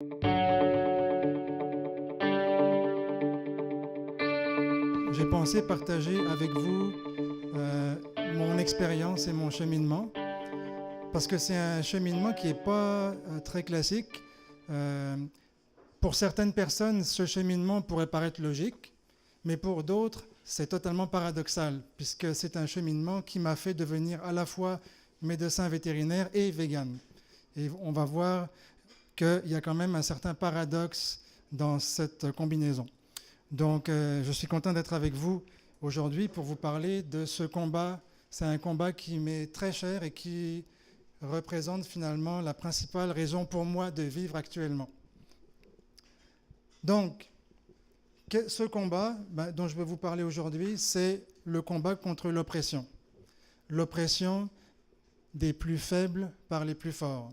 J'ai pensé partager avec vous mon expérience et mon cheminement, parce que c'est un cheminement qui n'est pas très classique. Euh, pour certaines personnes, ce cheminement pourrait paraître logique, mais pour d'autres, c'est totalement paradoxal, puisque c'est un cheminement qui m'a fait devenir à la fois médecin vétérinaire et vegan. Et on va voir qu'il y a quand même un certain paradoxe dans cette combinaison. Donc, je suis content d'être avec vous aujourd'hui pour vous parler de ce combat. C'est un combat qui m'est très cher et qui représente finalement la principale raison pour moi de vivre actuellement. Donc, ce combat dont je vais vous parler aujourd'hui, c'est le combat contre l'oppression. L'oppression des plus faibles par les plus forts.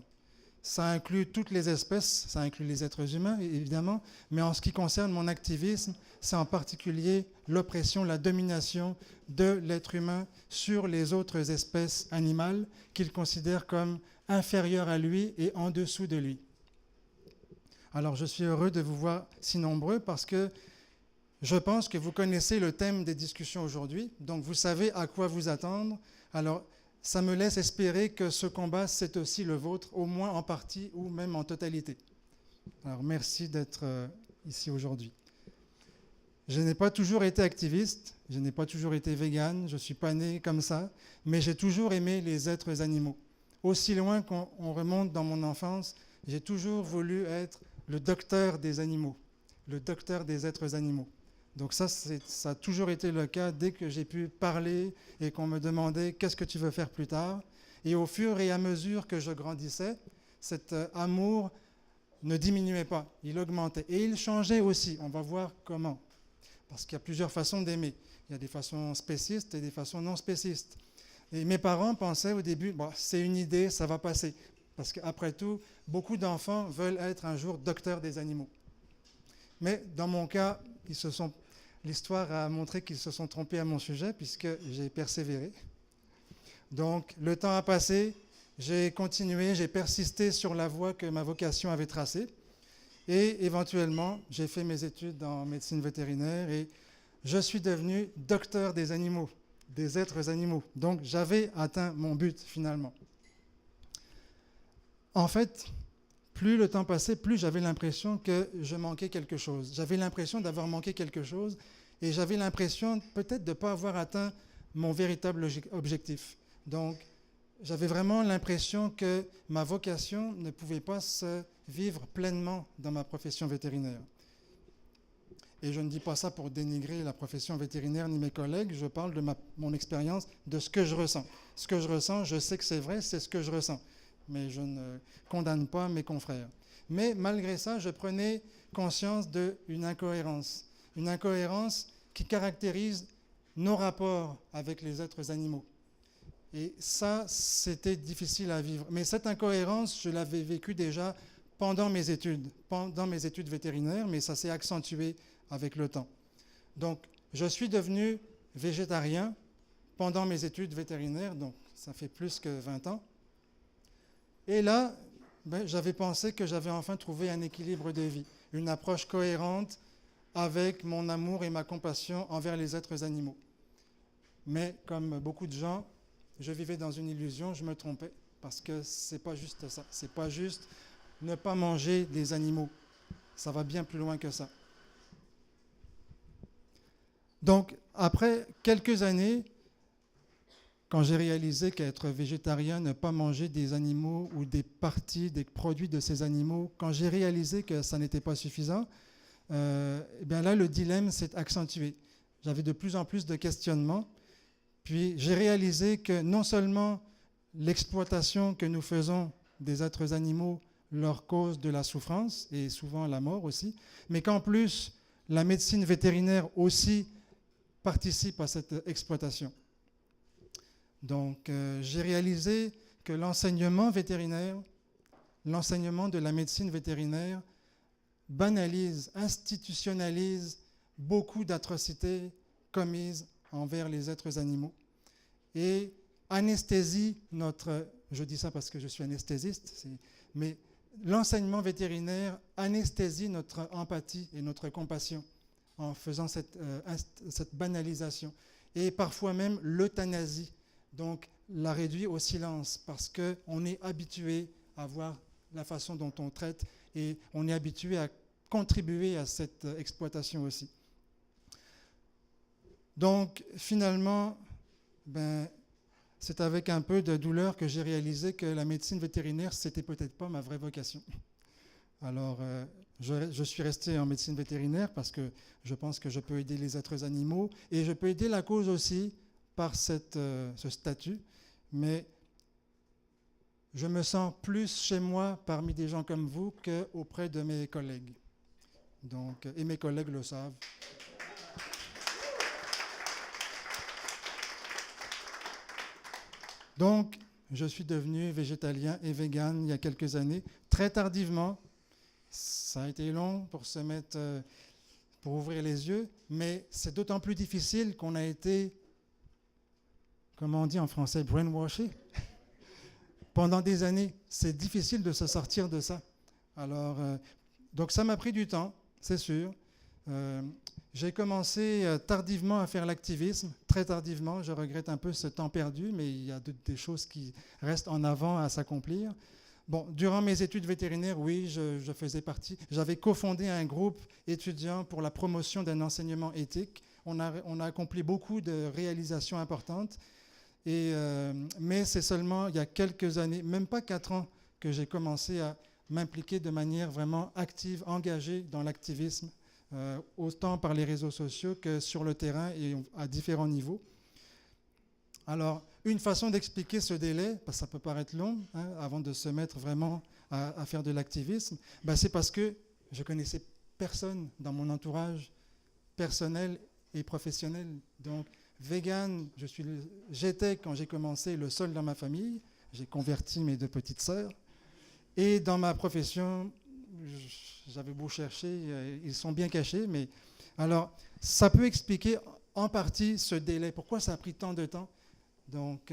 Ça inclut toutes les espèces, ça inclut les êtres humains, évidemment, mais en ce qui concerne mon activisme, c'est en particulier l'oppression, la domination de l'être humain sur les autres espèces animales qu'il considère comme inférieures à lui et en dessous de lui. Alors, je suis heureux de vous voir si nombreux parce que je pense que vous connaissez le thème des discussions aujourd'hui, donc vous savez à quoi vous attendre. Alors, ça me laisse espérer que ce combat, c'est aussi le vôtre, au moins en partie ou même en totalité. Alors, merci d'être ici aujourd'hui. Je n'ai pas toujours été activiste, je n'ai pas toujours été végane, je ne suis pas né comme ça, mais j'ai toujours aimé les êtres animaux. Aussi loin qu'on remonte dans mon enfance, j'ai toujours voulu être le docteur des animaux, le docteur des êtres animaux. Donc ça a toujours été le cas dès que j'ai pu parler et qu'on me demandait qu'est-ce que tu veux faire plus tard. Et au fur et à mesure que je grandissais, cet amour ne diminuait pas, il augmentait. Et il changeait aussi, on va voir comment. Parce qu'il y a plusieurs façons d'aimer. Il y a des façons spécistes et des façons non spécistes. Et mes parents pensaient au début, bon, c'est une idée, ça va passer. Parce qu'après tout, beaucoup d'enfants veulent être un jour docteurs des animaux. Mais dans mon cas, l'histoire a montré qu'ils se sont trompés à mon sujet puisque j'ai persévéré. Donc le temps a passé, j'ai continué, j'ai persisté sur la voie que ma vocation avait tracée. Et éventuellement, j'ai fait mes études en médecine vétérinaire et je suis devenu docteur des animaux, des êtres animaux. Donc j'avais atteint mon but finalement. En fait, plus le temps passait, plus j'avais l'impression que je manquais quelque chose. J'avais l'impression d'avoir manqué quelque chose et j'avais l'impression peut-être de ne pas avoir atteint mon véritable objectif. Donc, j'avais vraiment l'impression que ma vocation ne pouvait pas se vivre pleinement dans ma profession vétérinaire. Et je ne dis pas ça pour dénigrer la profession vétérinaire ni mes collègues, je parle de mon expérience, de ce que je ressens. Ce que je ressens, je sais que c'est vrai, c'est ce que je ressens. Mais je ne condamne pas mes confrères. Mais malgré ça, je prenais conscience d'une incohérence. Une incohérence qui caractérise nos rapports avec les êtres animaux. Et ça, c'était difficile à vivre. Mais cette incohérence, je l'avais vécue déjà pendant mes études vétérinaires, mais ça s'est accentué avec le temps. Donc, je suis devenu végétarien pendant mes études vétérinaires, donc ça fait plus que 20 ans. Et là, j'avais pensé que j'avais enfin trouvé un équilibre de vie, une approche cohérente avec mon amour et ma compassion envers les êtres animaux. Mais comme beaucoup de gens, je vivais dans une illusion, je me trompais, parce que c'est pas juste ça. C'est pas juste ne pas manger des animaux. Ça va bien plus loin que ça. Donc, après quelques années, quand j'ai réalisé qu'être végétarien, ne pas manger des animaux ou des parties, des produits de ces animaux, quand j'ai réalisé que ça n'était pas suffisant, bien là, le dilemme s'est accentué. J'avais de plus en plus de questionnements. Puis j'ai réalisé que non seulement l'exploitation que nous faisons des êtres animaux leur cause de la souffrance et souvent la mort aussi, mais qu'en plus, la médecine vétérinaire aussi participe à cette exploitation. Donc, j'ai réalisé que l'enseignement vétérinaire, l'enseignement de la médecine vétérinaire banalise, institutionnalise beaucoup d'atrocités commises envers les êtres animaux et anesthésie je dis ça parce que je suis anesthésiste, mais l'enseignement vétérinaire anesthésie notre empathie et notre compassion en faisant cette banalisation. Et parfois même l'euthanasie, donc la réduit au silence, parce qu'on est habitué à voir la façon dont on traite et on est habitué à contribuer à cette exploitation aussi. Donc finalement, c'est avec un peu de douleur que j'ai réalisé que la médecine vétérinaire, c'était peut-être pas ma vraie vocation. Alors, je suis resté en médecine vétérinaire parce que je pense que je peux aider les êtres animaux et je peux aider la cause aussi par ce statut, mais je me sens plus chez moi parmi des gens comme vous qu'auprès de mes collègues. Donc, et mes collègues le savent. Donc, je suis devenu végétalien et vegan il y a quelques années, très tardivement. Ça a été long pour se mettre, pour ouvrir les yeux, mais c'est d'autant plus difficile qu'on a été, comment on dit en français, brainwashé pendant des années. C'est difficile de se sortir de ça. Alors, donc ça m'a pris du temps, c'est sûr. J'ai commencé tardivement à faire l'activisme, très tardivement. Je regrette un peu ce temps perdu, mais il y a des choses qui restent en avant à s'accomplir. Bon, durant mes études vétérinaires, oui, je faisais partie. J'avais cofondé un groupe étudiant pour la promotion d'un enseignement éthique. On a accompli beaucoup de réalisations importantes. Mais c'est seulement il y a quelques années, même pas 4 ans, que j'ai commencé à m'impliquer de manière vraiment active, engagée dans l'activisme, autant par les réseaux sociaux que sur le terrain et à différents niveaux. Alors, une façon d'expliquer ce délai, parce que ça peut paraître long, avant de se mettre vraiment à faire de l'activisme, c'est parce que je connaissais personne dans mon entourage personnel et professionnel. Donc, vegan, j'étais, quand j'ai commencé, le seul dans ma famille. J'ai converti mes 2 petites sœurs. Et dans ma profession, j'avais beau chercher, ils sont bien cachés. Mais alors, ça peut expliquer en partie ce délai. Pourquoi ça a pris tant de temps? Donc,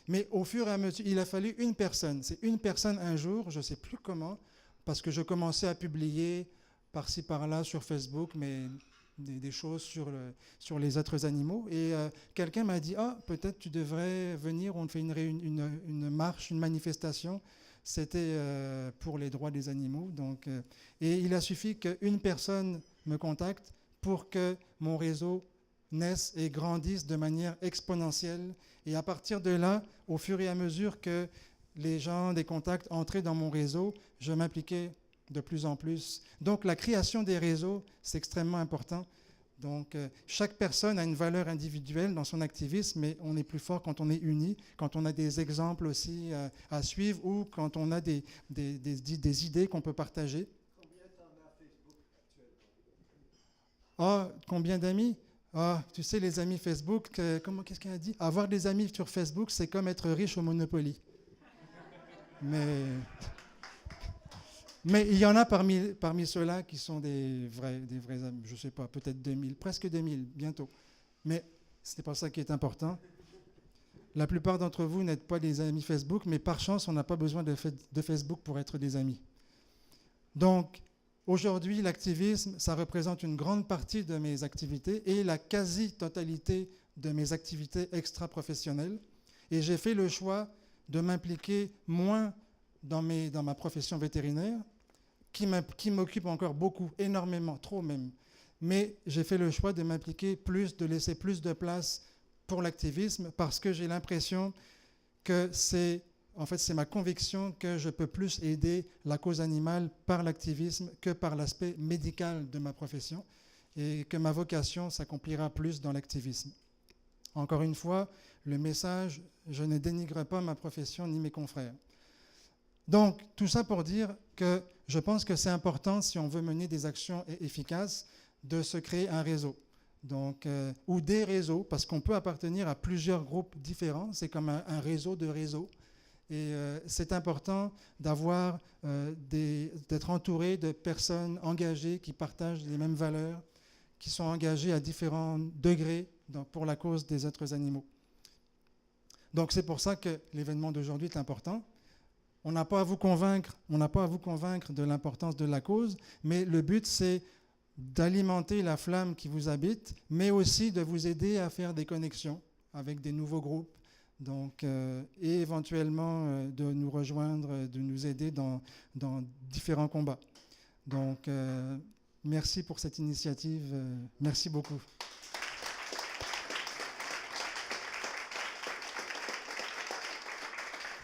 mais au fur et à mesure, il a fallu une personne. C'est une personne un jour, je ne sais plus comment, parce que je commençais à publier par-ci, par-là sur Facebook, mais des choses sur les êtres animaux. Et quelqu'un m'a dit, peut-être tu devrais venir, on fait une marche, une manifestation. C'était pour les droits des animaux. Donc, et il a suffi qu'une personne me contacte pour que mon réseau naisse et grandisse de manière exponentielle. Et à partir de là, au fur et à mesure que les gens, des contacts entraient dans mon réseau, je m'impliquais de plus en plus. Donc la création des réseaux, c'est extrêmement important. Donc chaque personne a une valeur individuelle dans son activisme, mais on est plus fort quand on est unis, quand on a des exemples aussi à suivre ou quand on a des idées qu'on peut partager. Combien t'en as Facebook actuellement? Combien d'amis? Tu sais, les amis Facebook, qu'est-ce qu'elle a dit? Avoir des amis sur Facebook, c'est comme être riche au Monopoly. Mais il y en a parmi ceux-là qui sont des vrais amis. Je ne sais pas, peut-être 2000, presque 2000, bientôt. Mais ce n'est pas ça qui est important. La plupart d'entre vous n'êtes pas des amis Facebook, mais par chance, on n'a pas besoin de Facebook pour être des amis. Donc, aujourd'hui, l'activisme, ça représente une grande partie de mes activités et la quasi-totalité de mes activités extra-professionnelles. Et j'ai fait le choix de m'impliquer moins dans ma profession vétérinaire, qui m'occupe encore beaucoup, énormément, trop même. Mais j'ai fait le choix de m'impliquer plus, de laisser plus de place pour l'activisme parce que j'ai l'impression que c'est ma conviction que je peux plus aider la cause animale par l'activisme que par l'aspect médical de ma profession et que ma vocation s'accomplira plus dans l'activisme. Encore une fois, le message, je ne dénigre pas ma profession ni mes confrères. Donc, tout ça pour dire que je pense que c'est important, si on veut mener des actions efficaces, de se créer un réseau. Donc, ou des réseaux, parce qu'on peut appartenir à plusieurs groupes différents. C'est comme un réseau de réseaux. Et c'est important d'être entouré de personnes engagées qui partagent les mêmes valeurs, qui sont engagées à différents degrés pour la cause des êtres animaux. Donc, c'est pour ça que l'événement d'aujourd'hui est important. On n'a pas à vous convaincre, de l'importance de la cause, mais le but, c'est d'alimenter la flamme qui vous habite, mais aussi de vous aider à faire des connexions avec des nouveaux groupes, donc, et éventuellement de nous rejoindre, de nous aider dans différents combats. Donc, merci pour cette initiative. Merci beaucoup.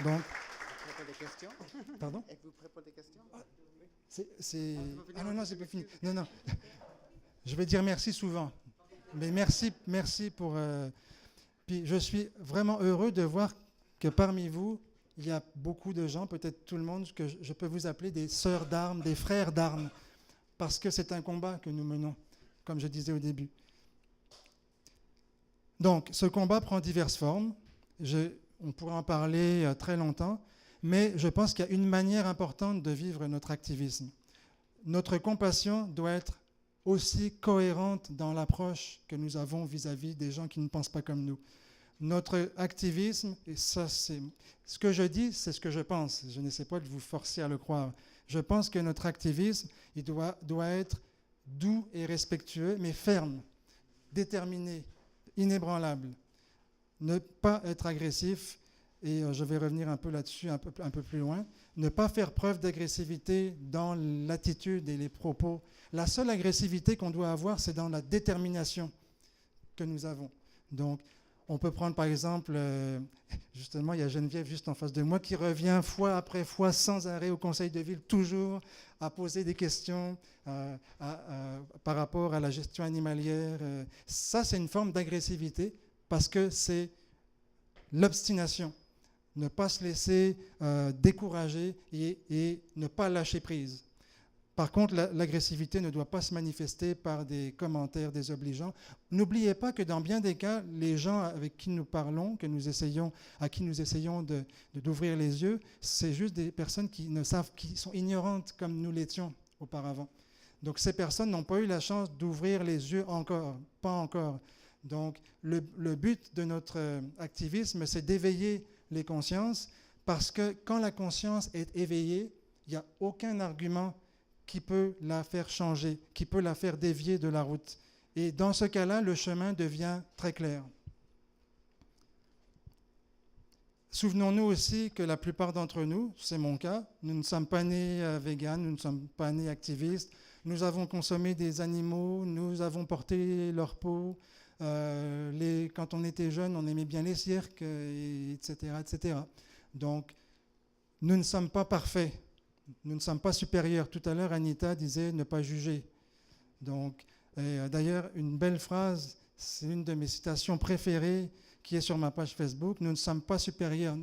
Donc, Vous prêt pour des questions? pardon? Êtes-vous prêt pour des questions? Ah non, c'est pas fini. Non. Je vais dire merci souvent. Mais merci pour... Puis je suis vraiment heureux de voir que parmi vous, il y a beaucoup de gens, peut-être tout le monde, que je peux vous appeler des sœurs d'armes, des frères d'armes, parce que c'est un combat que nous menons, comme je disais au début. Donc, ce combat prend diverses formes. On pourrait en parler très longtemps, mais je pense qu'il y a une manière importante de vivre notre activisme. Notre compassion doit être aussi cohérente dans l'approche que nous avons vis-à-vis des gens qui ne pensent pas comme nous. Notre activisme, et ça c'est ce que je dis, c'est ce que je pense, je n'essaie pas de vous forcer à le croire. Je pense que notre activisme, il doit être doux et respectueux, mais ferme, déterminé, inébranlable. Ne pas être agressif, et je vais revenir un peu là-dessus un peu plus loin, ne pas faire preuve d'agressivité dans l'attitude et les propos. La seule agressivité qu'on doit avoir, c'est dans la détermination que nous avons. Donc, on peut prendre par exemple, justement, il y a Geneviève juste en face de moi qui revient fois après fois sans arrêt au conseil de ville, toujours à poser des questions par rapport à la gestion animalière. Ça, c'est une forme d'agressivité parce que c'est l'obstination. Ne pas se laisser décourager et ne pas lâcher prise. Par contre, l'agressivité ne doit pas se manifester par des commentaires désobligeants. N'oubliez pas que dans bien des cas, les gens avec qui nous parlons, à qui nous essayons d'ouvrir les yeux, c'est juste des personnes qui sont ignorantes comme nous l'étions auparavant. Donc ces personnes n'ont pas eu la chance d'ouvrir les yeux encore, pas encore. Donc le but de notre activisme, c'est d'éveiller les consciences, parce que quand la conscience est éveillée, il n'y a aucun argument qui peut la faire changer, qui peut la faire dévier de la route. Et dans ce cas-là, le chemin devient très clair. Souvenons-nous aussi que la plupart d'entre nous, c'est mon cas, nous ne sommes pas nés véganes, nous ne sommes pas nés activistes, nous avons consommé des animaux, nous avons porté leur peau, quand on était jeune, on aimait bien les cirques, etc., etc. Donc, nous ne sommes pas parfaits. Nous ne sommes pas supérieurs. Tout à l'heure, Anita disait ne pas juger. Donc, d'ailleurs, une belle phrase, c'est une de mes citations préférées qui est sur ma page Facebook. Nous ne sommes pas supérieurs.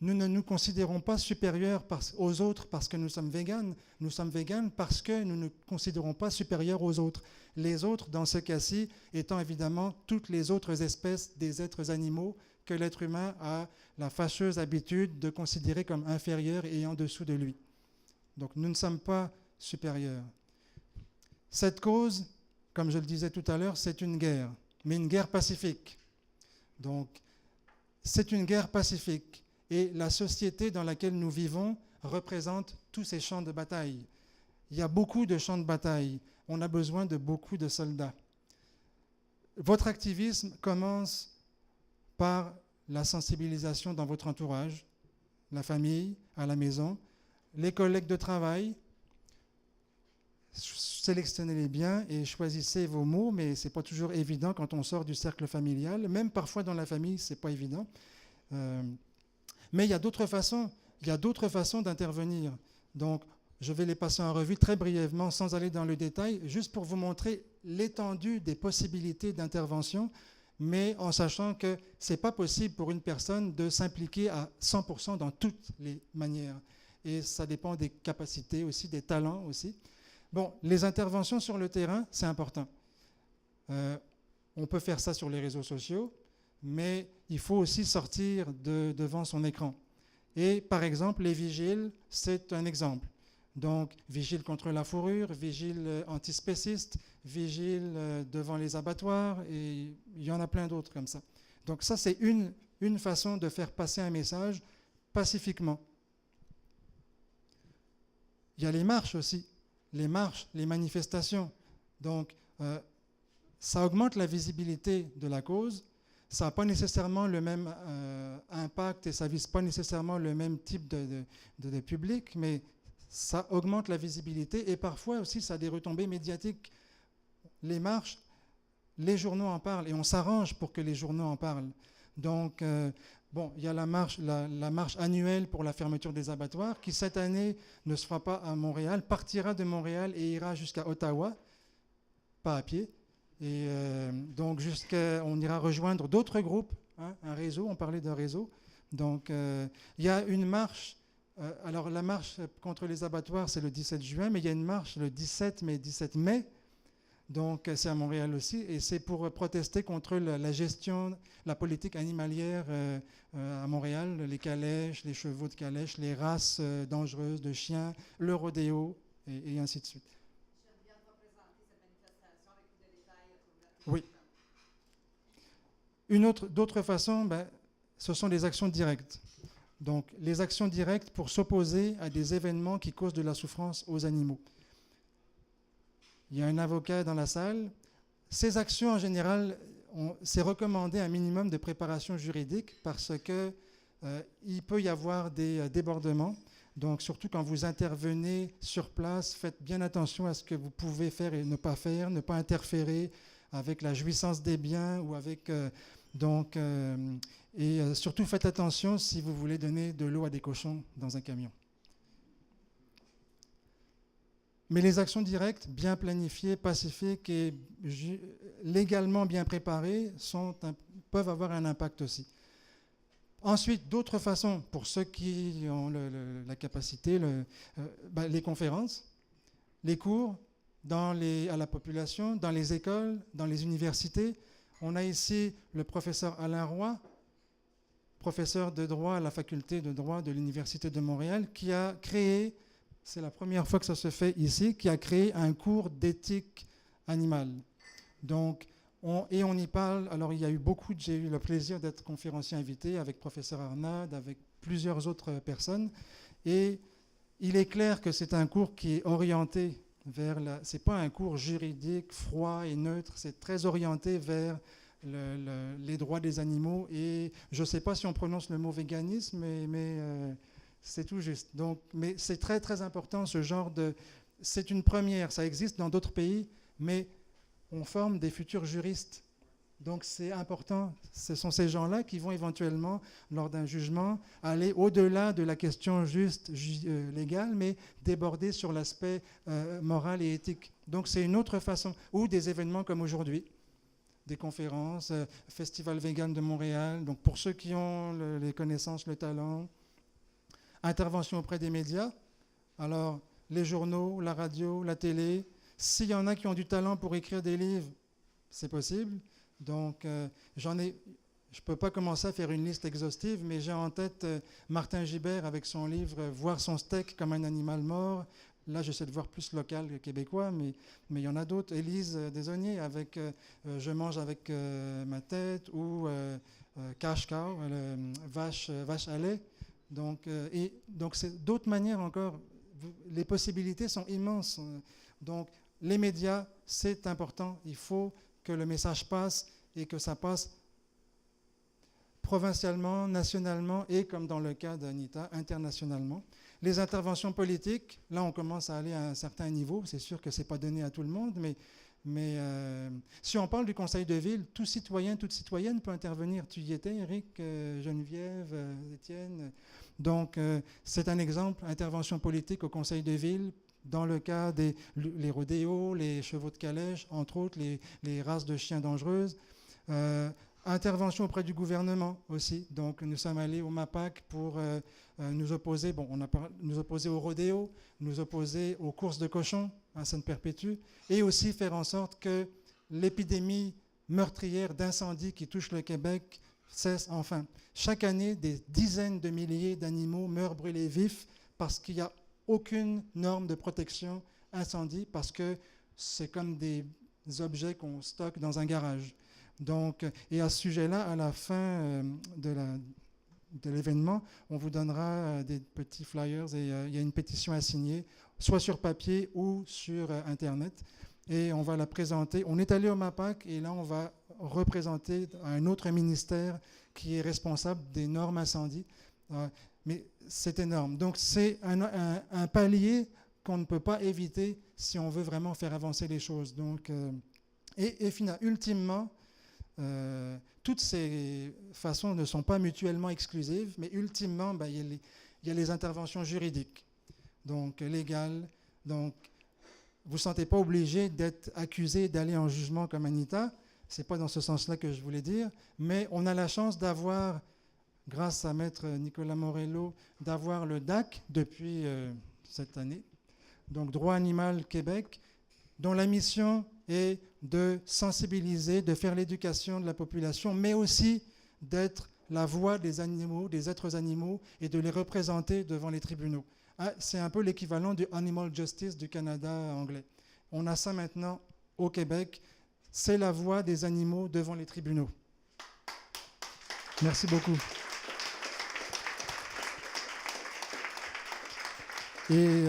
Nous ne nous considérons pas supérieurs aux autres parce que nous sommes véganes. Nous sommes véganes parce que nous ne nous considérons pas supérieurs aux autres. Les autres, dans ce cas-ci, étant évidemment toutes les autres espèces des êtres animaux que l'être humain a la fâcheuse habitude de considérer comme inférieurs et en dessous de lui. Donc nous ne sommes pas supérieurs. Cette cause, comme je le disais tout à l'heure, c'est une guerre, mais une guerre pacifique. Donc c'est une guerre pacifique. Et la société dans laquelle nous vivons représente tous ces champs de bataille. Il y a beaucoup de champs de bataille. On a besoin de beaucoup de soldats. Votre activisme commence par la sensibilisation dans votre entourage, la famille, à la maison, les collègues de travail. Sélectionnez-les bien et choisissez vos mots, mais ce n'est pas toujours évident quand on sort du cercle familial. Même parfois dans la famille, ce n'est pas évident. Mais il y a d'autres façons. Il y a d'autres façons d'intervenir. Donc, je vais les passer en revue très brièvement, sans aller dans le détail, juste pour vous montrer l'étendue des possibilités d'intervention, mais en sachant que ce n'est pas possible pour une personne de s'impliquer à 100% dans toutes les manières. Et ça dépend des capacités aussi, des talents aussi. Bon, les interventions sur le terrain, c'est important. On peut faire ça sur les réseaux sociaux, mais il faut aussi sortir devant son écran. Et par exemple, les vigiles, c'est un exemple. Donc, vigile contre la fourrure, vigile antispéciste, vigile devant les abattoirs, et il y en a plein d'autres comme ça. Donc ça, c'est une façon de faire passer un message pacifiquement. Il y a les marches aussi, les marches, les manifestations. Donc, ça augmente la visibilité de la cause. Ça n'a pas nécessairement le même impact et ça ne vise pas nécessairement le même type de public, mais ça augmente la visibilité et parfois aussi ça a des retombées médiatiques. Les marches, les journaux en parlent et on s'arrange pour que les journaux en parlent. Donc, il y a la marche annuelle pour la fermeture des abattoirs qui cette année ne se fera pas à Montréal, partira de Montréal et ira jusqu'à Ottawa, pas à pied. Et donc, on ira rejoindre d'autres groupes, hein, un réseau, on parlait d'un réseau. Donc, il y a une marche, alors la marche contre les abattoirs, c'est le 17 juin, mais il y a une marche le 17 mai, donc c'est à Montréal aussi, et c'est pour protester contre la gestion, la politique animalière à Montréal, les calèches, les chevaux de calèche, les races dangereuses de chiens, le rodéo, et ainsi de suite. Oui. D'autres façons, ce sont les actions directes. Donc, les actions directes pour s'opposer à des événements qui causent de la souffrance aux animaux. Il y a un avocat dans la salle. Ces actions, en général, c'est recommandé un minimum de préparation juridique parce qu'il peut y avoir des débordements. Donc, surtout quand vous intervenez sur place, faites bien attention à ce que vous pouvez faire et ne pas faire, ne pas interférer avec la jouissance des biens ou avec surtout faites attention si vous voulez donner de l'eau à des cochons dans un camion. Mais les actions directes, bien planifiées, pacifiques et légalement bien préparées, peuvent avoir un impact aussi. Ensuite, d'autres façons, pour ceux qui ont la capacité, les conférences, les cours à la population, dans les écoles, dans les universités. On a ici le professeur Alain Roy, professeur de droit à la faculté de droit de l'Université de Montréal, qui a créé, c'est la première fois que ça se fait ici, qui a créé un cours d'éthique animale. Donc, on y parle. Alors, j'ai eu le plaisir d'être conférencier invité avec professeur Arnaud, avec plusieurs autres personnes. Et il est clair que c'est un cours qui est orienté c'est pas un cours juridique froid et neutre, c'est très orienté vers les droits des animaux et je ne sais pas si on prononce le mot véganisme, mais c'est tout juste. Donc, mais c'est très très important ce genre c'est une première, ça existe dans d'autres pays, mais on forme des futurs juristes. Donc c'est important, ce sont ces gens-là qui vont éventuellement, lors d'un jugement, aller au-delà de la question juste légale, mais déborder sur l'aspect moral et éthique. Donc c'est une autre façon, ou des événements comme aujourd'hui, des conférences, Festival Vegan de Montréal, donc pour ceux qui ont les connaissances, le talent, intervention auprès des médias, alors les journaux, la radio, la télé, s'il y en a qui ont du talent pour écrire des livres, c'est possible. Donc, je ne peux pas commencer à faire une liste exhaustive, mais j'ai en tête Martin Gibert avec son livre « Voir son steak comme un animal mort ». Là, j'essaie de voir plus local que québécois, mais il y en a d'autres. Élise Desaulniers avec « Je mange avec ma tête » ou « Cash cow », vache à lait. Donc, c'est d'autres manières encore. Les possibilités sont immenses. Donc, les médias, c'est important. Il faut que le message passe et que ça passe provincialement, nationalement et, comme dans le cas d'Anita, internationalement. Les interventions politiques, là on commence à aller à un certain niveau, c'est sûr que ce n'est pas donné à tout le monde, mais si on parle du conseil de ville, tout citoyen, toute citoyenne peut intervenir. Tu y étais, Eric, Geneviève, Étienne. Donc c'est un exemple, intervention politique au conseil de ville, dans le cas des rodéos, les chevaux de calèche, entre autres, les races de chiens dangereuses. Intervention auprès du gouvernement aussi. Donc, nous sommes allés au MAPAC pour nous opposer, nous opposer au rodéo, nous opposer aux courses de cochons à Sainte-Perpétue, et aussi faire en sorte que l'épidémie meurtrière d'incendie qui touche le Québec cesse enfin. Chaque année, des dizaines de milliers d'animaux meurent brûlés vifs parce qu'il y a aucune norme de protection incendie parce que c'est comme des objets qu'on stocke dans un garage. Donc, et à ce sujet-là, à la fin de l'événement, on vous donnera des petits flyers et il y a une pétition à signer, soit sur papier ou sur Internet. Et on va la présenter. On est allé au MAPAC et là, on va représenter un autre ministère qui est responsable des normes incendie. Mais c'est énorme. Donc, c'est un palier qu'on ne peut pas éviter si on veut vraiment faire avancer les choses. Donc, et ultimement, toutes ces façons ne sont pas mutuellement exclusives, mais ultimement, il y a les interventions juridiques, donc légales. Donc, vous ne vous sentez pas obligé d'être accusé d'aller en jugement comme Anita. Ce n'est pas dans ce sens-là que je voulais dire, mais on a la chance d'avoir, grâce à Maître Nicolas Morello, d'avoir le DAC depuis cette année, donc Droit Animal Québec, dont la mission est de sensibiliser, de faire l'éducation de la population, mais aussi d'être la voix des animaux, des êtres animaux, et de les représenter devant les tribunaux. C'est un peu l'équivalent du Animal Justice du Canada anglais. On a ça maintenant au Québec. C'est la voix des animaux devant les tribunaux. Merci beaucoup. Et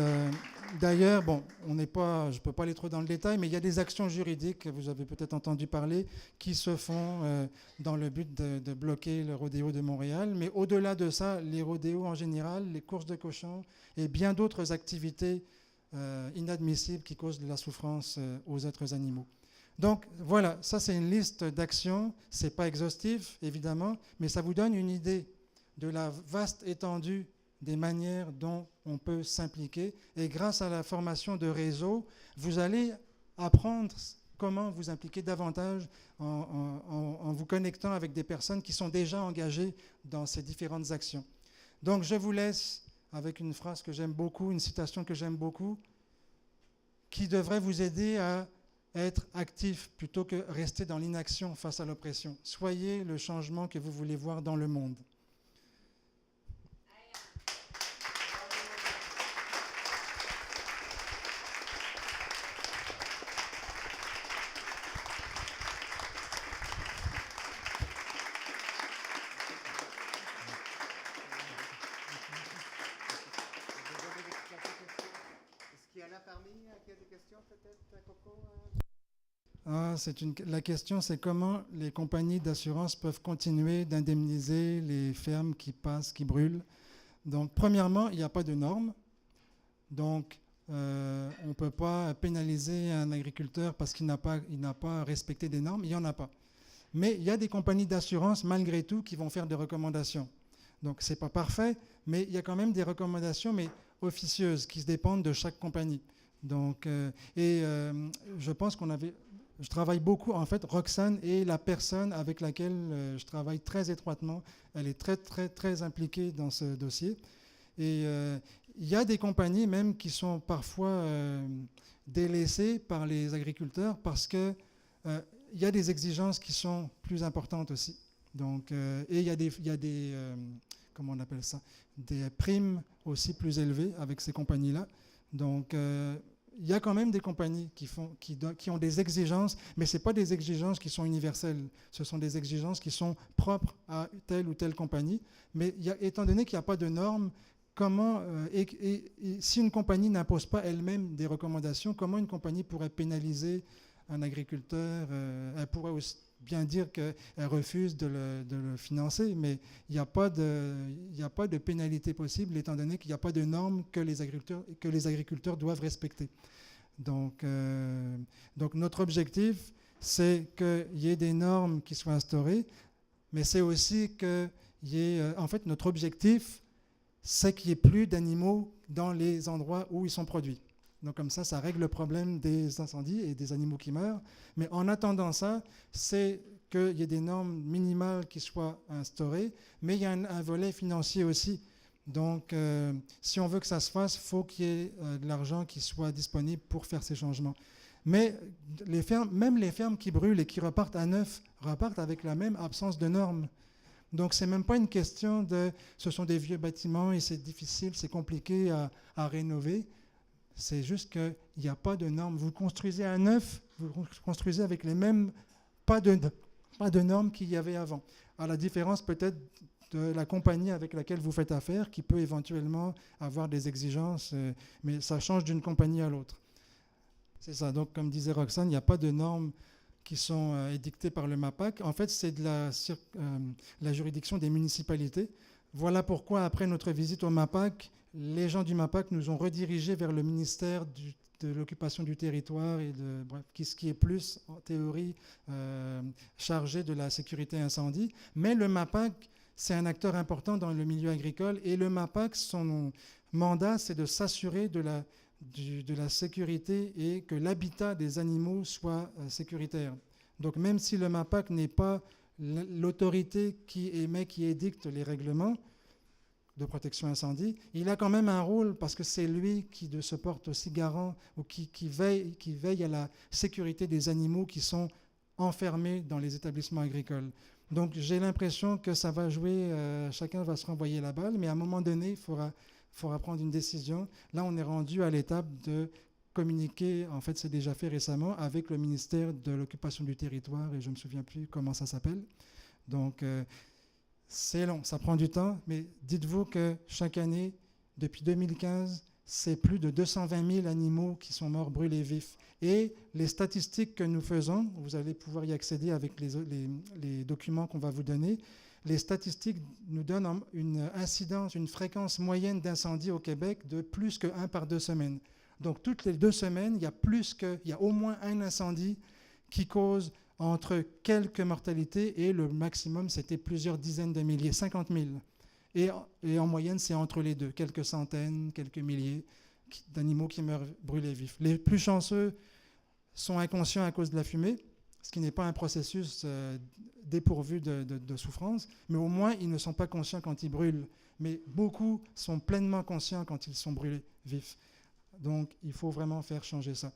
d'ailleurs, bon, je ne peux pas aller trop dans le détail, mais il y a des actions juridiques, vous avez peut-être entendu parler, qui se font dans le but de bloquer le rodéo de Montréal. Mais au-delà de ça, les rodéos en général, les courses de cochons et bien d'autres activités inadmissibles qui causent de la souffrance aux êtres animaux. Donc voilà, ça c'est une liste d'actions. Ce n'est pas exhaustif, évidemment, mais ça vous donne une idée de la vaste étendue des manières dont on peut s'impliquer. Et grâce à la formation de réseau, vous allez apprendre comment vous impliquer davantage en vous connectant avec des personnes qui sont déjà engagées dans ces différentes actions. Donc je vous laisse avec une phrase que j'aime beaucoup, une citation que j'aime beaucoup, qui devrait vous aider à être actif plutôt que rester dans l'inaction face à l'oppression. Soyez le changement que vous voulez voir dans le monde. Est-ce qu'il y en a parmi qui a des questions peut-être, Coco? La question, c'est comment les compagnies d'assurance peuvent continuer d'indemniser les fermes qui passent, qui brûlent. Donc, premièrement, il n'y a pas de normes. Donc, on ne peut pas pénaliser un agriculteur parce qu'il n'a pas respecté des normes. Il n'y en a pas. Mais il y a des compagnies d'assurance, malgré tout, qui vont faire des recommandations. Donc, ce n'est pas parfait, mais il y a quand même des recommandations, mais officieuses, qui se dépendent de chaque compagnie. Donc, je pense je travaille beaucoup, en fait, Roxane est la personne avec laquelle je travaille très étroitement. Elle est très, très, très impliquée dans ce dossier. Et il y a des compagnies même qui sont parfois délaissées par les agriculteurs parce qu'il y a des exigences qui sont plus importantes aussi. Donc, et il y a des comment on appelle ça, des primes aussi plus élevées avec ces compagnies-là. Donc, il y a quand même des compagnies qui ont des exigences, mais ce n'est pas des exigences qui sont universelles. Ce sont des exigences qui sont propres à telle ou telle compagnie. Mais étant donné qu'il n'y a pas de normes, si une compagnie n'impose pas elle-même des recommandations, comment une compagnie pourrait pénaliser un agriculteur? Elle pourrait aussi bien dire qu'elle refuse de le financer, mais il n'y a pas de pénalité possible, étant donné qu'il n'y a pas de normes que les agriculteurs doivent respecter. Donc notre objectif, c'est qu'il y ait des normes qui soient instaurées, mais c'est aussi qu'il y ait... en fait, notre objectif, c'est qu'il n'y ait plus d'animaux dans les endroits où ils sont produits. Donc comme ça règle le problème des incendies et des animaux qui meurent. Mais en attendant ça, c'est qu'il y ait des normes minimales qui soient instaurées, mais il y a un volet financier aussi. Donc si on veut que ça se fasse, il faut qu'il y ait de l'argent qui soit disponible pour faire ces changements. Mais même les fermes qui brûlent et qui repartent à neuf, repartent avec la même absence de normes. Donc, ce n'est même pas une question de... Ce sont des vieux bâtiments et c'est difficile, c'est compliqué à rénover. C'est juste qu'il n'y a pas de normes. Vous construisez à neuf, vous construisez avec les mêmes... Pas de normes qu'il y avait avant. À la différence peut-être de la compagnie avec laquelle vous faites affaire qui peut éventuellement avoir des exigences, mais ça change d'une compagnie à l'autre. C'est ça. Donc, comme disait Roxane, il n'y a pas de normes qui sont édictées par le MAPAC. En fait, c'est de la juridiction des municipalités. Voilà pourquoi, après notre visite au MAPAC, les gens du MAPAC nous ont redirigés vers le ministère de l'occupation du territoire et ce qui est plus, en théorie, chargé de la sécurité incendie. Mais le MAPAC, c'est un acteur important dans le milieu agricole et le MAPAC, son mandat, c'est de s'assurer de la sécurité et que l'habitat des animaux soit sécuritaire. Donc même si le MAPAC n'est pas l'autorité qui édicte les règlements de protection incendie, il a quand même un rôle parce que c'est lui qui se porte aussi garant ou qui veille à la sécurité des animaux qui sont enfermés dans les établissements agricoles. Donc j'ai l'impression que ça va jouer, chacun va se renvoyer la balle, mais à un moment donné, il faudra prendre une décision. Là, on est rendu à l'étape de communiquer, en fait c'est déjà fait récemment, avec le ministère de l'occupation du territoire, et je ne me souviens plus comment ça s'appelle. Donc c'est long, ça prend du temps, mais dites-vous que chaque année, depuis 2015, c'est plus de 220 000 animaux qui sont morts brûlés vifs. Et les statistiques que nous faisons, vous allez pouvoir y accéder avec les documents qu'on va vous donner, les statistiques nous donnent une incidence, une fréquence moyenne d'incendie au Québec de plus que 1 par 2 semaines. Donc toutes les 2 semaines, il y a au moins un incendie qui cause entre quelques mortalités et le maximum, c'était plusieurs dizaines de milliers, 50 000. Et en moyenne, c'est entre les deux, quelques centaines, quelques milliers d'animaux qui meurent brûlés vifs. Les plus chanceux sont inconscients à cause de la fumée, ce qui n'est pas un processus dépourvu de souffrance, mais au moins, ils ne sont pas conscients quand ils brûlent. Mais beaucoup sont pleinement conscients quand ils sont brûlés vifs. Donc, il faut vraiment faire changer ça.